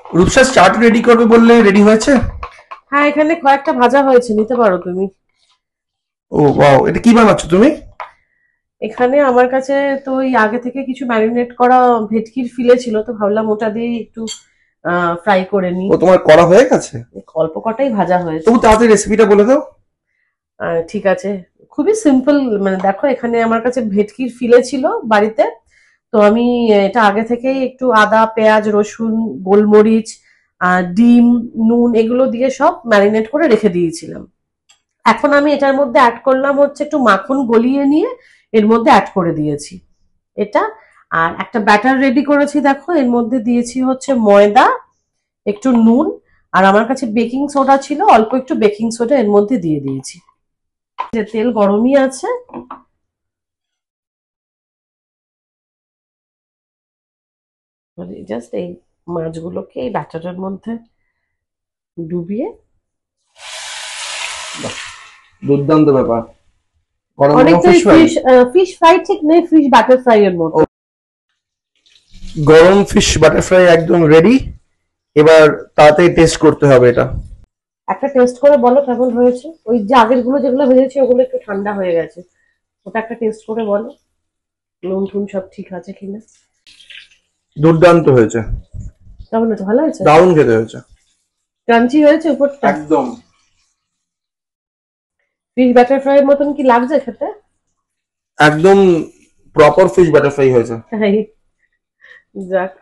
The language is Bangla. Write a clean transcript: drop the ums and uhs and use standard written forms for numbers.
রূপসা চাট রেডি করবে বললে রেডি হয়েছে? হ্যাঁ, এখানে কয়েকটা ভাজা হয়েছে, নিতে পারো তুমি। ও ওয়াও, এটা কি বানাচ্ছ তুমি? এখানে আমার কাছে তো ওই আগে থেকে কিছু ম্যারিনেট করা ভেটকির ফিলে ছিল, তো ভাবলাম ওটা দিয়ে একটু ফ্রাই করে নিই। ও তোমার করা হয়ে গেছে? অল্প কটাই ভাজা হয়েছে। তবু তাড়াতাড়ি রেসিপিটা বলে দাও। ঠিক আছে, খুবই সিম্পল। মানে দেখো, এখানে আমার কাছে ভেটকির ফিলে ছিল বাড়িতে, তো আমি এটা আগে থেকেই একটু আদা, পেঁয়াজ, রসুন, গোলমরিচ, ডিম, নুন এগুলো দিয়ে সব ম্যারিনেট করে রেখে দিয়েছিলাম। এখন আমি এটার মধ্যে অ্যাড করলাম হচ্ছে একটু মাখন গলিয়ে নিয়ে এর মধ্যে অ্যাড করে দিয়েছি এটা। আর একটা ব্যাটার রেডি করেছি, দেখো এর মধ্যে দিয়েছি হচ্ছে ময়দা, একটু নুন, আর আমার কাছে বেকিং সোডা ছিল, অল্প একটু বেকিং সোডা এর মধ্যে দিয়ে দিয়েছি। যে তেল গরমই আছে, জাস্ট এই মাছগুলোকে এই ব্যাটারের মধ্যে ডুবিয়ে। বাহ, দুর্দান্ত ব্যাপার। গরম গরম অনেকটাই fish fry. Fish, fish fry ঠিক নেই, ফিশ বাটার ফ্রাই এর মতো। গরম ফিশ বাটার ফ্রাই একদম রেডি। এবার তাড়াতাড়ি টেস্ট করতে হবে এটা। একটা টেস্ট করে বলো কেমন হয়েছে। ওই যে আগের গুলো যেগুলো ভেজেছি ওগুলো একটু ঠান্ডা হয়ে গেছে, ওটা একটা টেস্ট করে বলো নুন টুন সব ঠিক আছে কিনা। দুর্দান্ত হয়েছে। কেমন হয়েছে, ভালো হয়েছে? দারুণ খেতে হয়েছে। ক্রাঞ্চি হয়েছে উপরটা? একদম। ফিশ বাটার ফ্রাই এর মতন কি লাগছে খেতে? একদম প্রপার ফিশ বাটার ফ্রাই হয়েছে। তাই? যাক।